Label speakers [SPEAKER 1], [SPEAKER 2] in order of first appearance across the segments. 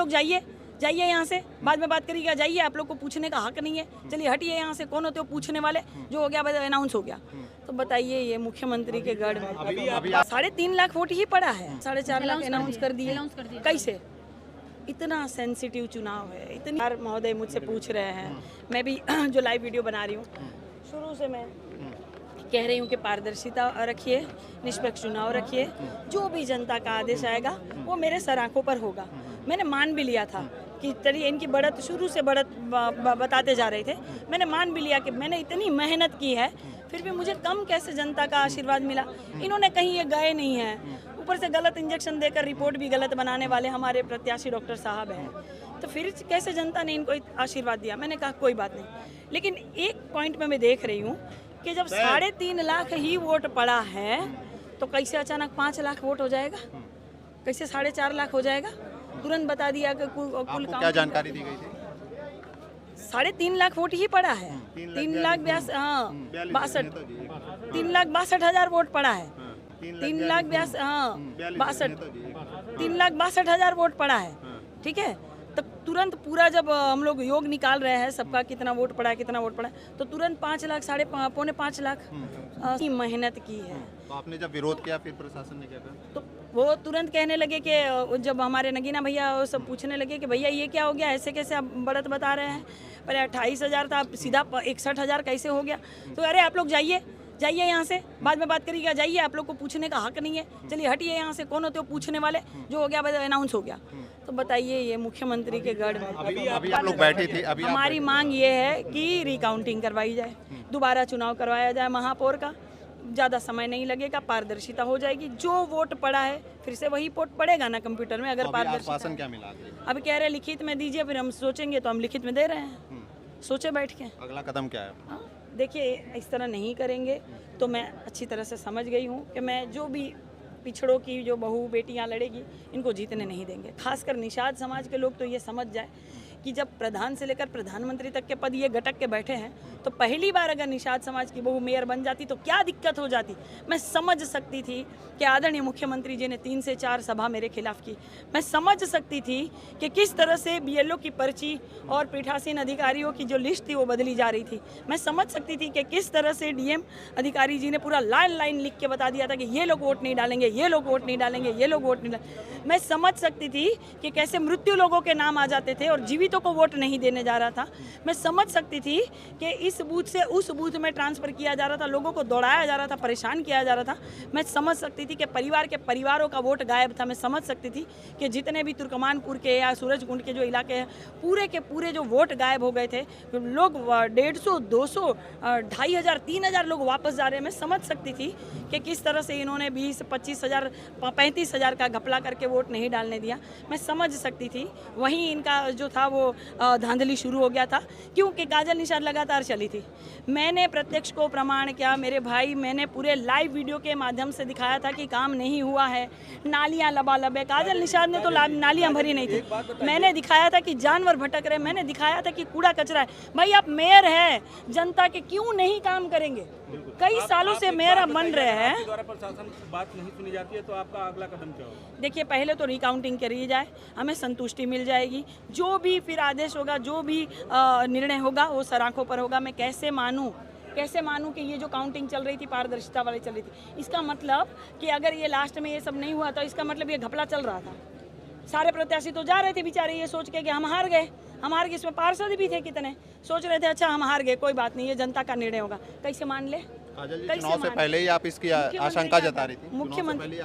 [SPEAKER 1] लोग जाइए जाइए यहाँ से, बाद में बात करिएगा, जाइए, आप लोग को पूछने का हक नहीं है, चलिए हटिए यहाँ से, कौन होते हो पूछने वाले, जो हो गया अनाउंस हो गया। तो बताइए ये मुख्यमंत्री के गढ़ में 3.5 लाख वोट ही पड़ा है, 4.5 लाख अनाउंस कर दिए, कैसे? इतना सेंसिटिव चुनाव है, इतनी बार महोदय मुझसे पूछ रहे हैं, मैं भी जो लाइव वीडियो बना रही हूँ शुरू से मैं कह रही हूँ कि पारदर्शिता रखिए, निष्पक्ष चुनाव रखिए, जो भी जनता का आदेश आएगा वो मेरे सर आंखों पर होगा। मैंने मान भी लिया था कि चलिए इनकी बढ़त शुरू से बढ़त बताते जा रहे थे, मैंने मान भी लिया कि मैंने इतनी मेहनत की है, फिर भी मुझे कम कैसे जनता का आशीर्वाद मिला। इन्होंने कहीं ये गए नहीं हैं, ऊपर से गलत इंजेक्शन देकर रिपोर्ट भी गलत बनाने वाले हमारे प्रत्याशी डॉक्टर साहब हैं, तो फिर कैसे जनता ने इनको आशीर्वाद दिया? मैंने कहा कोई बात नहीं, लेकिन एक पॉइंट में मैं देख रही हूँ कि जब 3.5 लाख ही वोट पड़ा है तो कैसे अचानक 5 लाख वोट हो जाएगा, कैसे 4.5 लाख हो जाएगा? तुरंत बता दिया कि कुल
[SPEAKER 2] क्या जानकारी दी गई थी?
[SPEAKER 1] 3.5 लाख वोट ही पड़ा है, 3,62,000 वोट पड़ा है, 3,62,000 वोट पड़ा है, ठीक है। तो तुरंत पूरा जब हम लोग योग निकाल रहे हैं सबका कितना वोट पड़ा है, कितना वोट पड़ा है, तो तुरंत 5 लाख, 5.5 लाख की मेहनत की है।
[SPEAKER 2] तो आपने जब विरोध किया फिर प्रशासन ने क्या कहा? तो
[SPEAKER 1] वो तुरंत कहने लगे कि जब हमारे नगीना भैया वो सब पूछने लगे कि भैया ये क्या हो गया, ऐसे कैसे आप बढ़त बता रहे हैं, पहले 28,000 था, सीधा 61,000 कैसे हो गया? तो अरे आप लोग जाइए जाइए यहाँ से, बाद में बात करिएगा, जाइए, आप लोग को पूछने का हक नहीं है, चलिए हटिए यहाँ से, कौन होते हो पूछने वाले, जो हो गया अनाउंस हो गया। तो बताइए ये मुख्यमंत्री के गढ़ में
[SPEAKER 2] अभी आप लोग बैठे थे, अभी
[SPEAKER 1] हमारी मांग ये है कि रिकाउंटिंग करवाई जाए, दोबारा चुनाव करवाया जाए महापौर का, ज़्यादा समय नहीं लगेगा, पारदर्शिता हो जाएगी, जो वोट पड़ा है फिर से वही वोट पड़ेगा ना कंप्यूटर में। अगर पारदर्शिता
[SPEAKER 2] क्या मिला
[SPEAKER 1] अभी कह रहे हैं लिखित में दीजिए, फिर हम सोचेंगे, तो हम लिखित में दे रहे हैं, सोचे बैठ के।
[SPEAKER 2] अगला कदम क्या है?
[SPEAKER 1] देखिए इस तरह नहीं करेंगे तो मैं अच्छी तरह से समझ गई हूँ कि मैं जो भी पिछड़ों की जो बहू बेटियाँ लड़ेगी इनको जीतने नहीं देंगे। खासकर निषाद समाज के लोग तो ये समझ जाए कि जब प्रधान से लेकर प्रधानमंत्री तक के पद ये गटक के बैठे हैं, तो पहली बार अगर निषाद समाज की बहू मेयर बन जाती तो क्या दिक्कत हो जाती। मैं समझ सकती थी कि आदरणीय मुख्यमंत्री जी ने 3 से 4 सभा मेरे खिलाफ की, मैं समझ सकती थी कि किस तरह से बीएलओ की पर्ची और पीठासीन अधिकारियों की जो लिस्ट थी वो बदली जा रही थी, मैं समझ सकती थी कि किस तरह से डीएम अधिकारी जी ने पूरा लाइन लिख के बता दिया था कि ये लोग वोट नहीं डालेंगे, ये लोग वोट नहीं डालेंगे, ये लोग वोट नहीं डालेंगे। मैं समझ सकती थी कि कैसे मृत्यु लोगों के नाम आ जाते थे और जीवितों को वोट नहीं देने जा रहा था। मैं समझ सकती थी कि इस बूथ से उस बूथ में ट्रांसफ़र किया जा रहा था, लोगों को दौड़ाया जा रहा था, परेशान किया जा रहा था। मैं समझ सकती थी कि परिवार के परिवारों का वोट गायब था। मैं समझ सकती थी कि जितने भी तुर्कमानपुर के या सूरजकुंड के जो इलाके हैं पूरे के पूरे जो वोट गायब हो गए थे, लोग 150, 200, 2,500, 3,000 लोग वापस जा रहे हैं। मैं समझ सकती थी कि किस तरह से इन्होंने 20, 25,000, 35,000 का घपला करके वोट नहीं डालने दिया। मैं समझ सकती थी। वहीं इनका जो था वो धांधली शुरू हो गया था, क्योंकि काजल निषाद लगातार चली थी। मैंने प्रत्यक्ष को प्रमाण किया मेरे भाई, मैंने पूरे लाइव वीडियो के माध्यम से दिखाया था कि काम नहीं हुआ है, नालियाँ लबालब है। काजल निषाद ने तो नालियाँ भरी नहीं थी, मैंने दिखाया था कि जानवर भटक रहे, मैंने दिखाया था कि कूड़ा कचरा है। भाई आप मेयर है जनता के, क्यों नहीं काम करेंगे? कई सालों से मेयर बन रहे हैं,
[SPEAKER 3] द्वारा प्रशासन बात नहीं सुनी जाती है, तो आपका अगला कदम क्या होगा?
[SPEAKER 1] देखिए पहले तो रिकाउंटिंग करी जाए, हमें संतुष्टि मिल जाएगी, जो भी फिर आदेश होगा, जो भी निर्णय होगा वो सर आंखों पर होगा। मैं कैसे मानूं कि ये जो काउंटिंग चल रही थी पारदर्शिता वाली चल रही थी, इसका मतलब कि अगर ये लास्ट में ये सब नहीं हुआ तो इसका मतलब ये घपला चल रहा था। सारे प्रत्याशी तो जा रहे थे बेचारे ये सोच के कि हम हार गए, इसमें पार्षद भी थे कितने, सोच रहे थे अच्छा हम हार गए, कोई बात नहीं, ये जनता का निर्णय होगा। कैसे मान ले?
[SPEAKER 2] चुनाव से पहले ही आप इसकी आशंका जता रही थी।
[SPEAKER 1] मुख्यमंत्री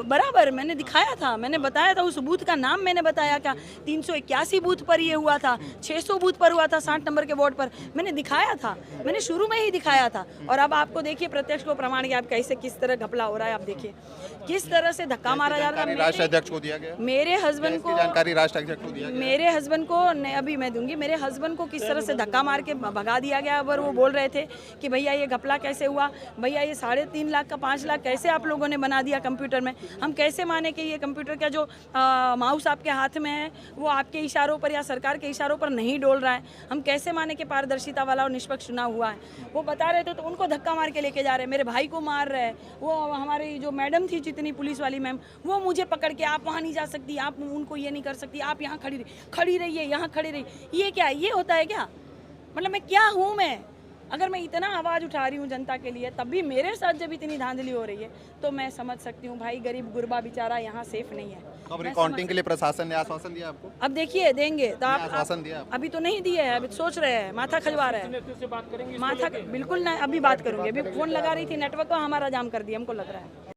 [SPEAKER 1] बराबर मैंने दिखाया था, मैंने बताया था, उस बूथ का नाम मैंने बताया क्या, 381 बूथ पर ये हुआ था, 600 बूथ पर हुआ था, 60 नंबर के वोट पर मैंने दिखाया था, मैंने शुरू में ही दिखाया था। और अब आपको देखिए प्रत्यक्ष को प्रमाण आप कैसे किस तरह घपला हो रहा है, आप देखिए किस तरह से धक्का मारा जा रहा है।
[SPEAKER 2] राष्ट्रीय अध्यक्ष को दिया गया,
[SPEAKER 1] मेरे हस्बैंड को
[SPEAKER 2] जानकारी राष्ट्रीय अध्यक्ष को दिया गया,
[SPEAKER 1] मेरे हस्बैंड को अभी मैं दूंगी, मेरे हस्बैंड को किस तरह से धक्का मार के भगा दिया गया। अगर वो बोल रहे थे कि भैया ये घपला कैसे हुआ भैया, ये 3.5 लाख का 5 लाख कैसे आप लोगों ने बना दिया कंप्यूटर में? हम कैसे माने कि ये कंप्यूटर का जो माउस आपके हाथ में है वो आपके इशारों पर या सरकार के इशारों पर नहीं डोल रहा है? हम कैसे माने कि पारदर्शिता वाला और निष्पक्ष चुनाव हुआ है? वो बता रहे थे तो उनको धक्का मार के लेके जा रहे हैं, मेरे भाई को मार रहे हैं। वो हमारी जो मैडम थी, जितनी पुलिस वाली मैम, वो मुझे पकड़ के आप वहाँ नहीं जा सकती, आप उनको ये नहीं कर सकती, आप यहाँ खड़ी रहिए, यहाँ खड़ी रहिए। ये क्या है? ये होता है क्या? मतलब मैं क्या हूँ? मैं अगर मैं इतना आवाज़ उठा रही हूँ जनता के लिए, तब भी मेरे साथ जब इतनी धांधली हो रही है तो मैं समझ सकती हूँ भाई, गरीब गुरबा बेचारा यहाँ सेफ नहीं है।
[SPEAKER 2] तो अब रिकाउंटिंग के लिए प्रशासन ने आश्वासन दिया आपको?
[SPEAKER 1] अब देखिए देंगे तो आप
[SPEAKER 2] आश्वासन दिया आपको?
[SPEAKER 1] अभी तो नहीं दिए है, अभी सोच रहे हैं, माथा खजवा रहे हैं।
[SPEAKER 3] नेतृत्व से बात करेंगे
[SPEAKER 1] माथा बिल्कुल ना, अभी बात करूंगी। अभी फोन लगा रही थी, नेटवर्क को हमारा जाम कर दिया, हमको लग रहा है।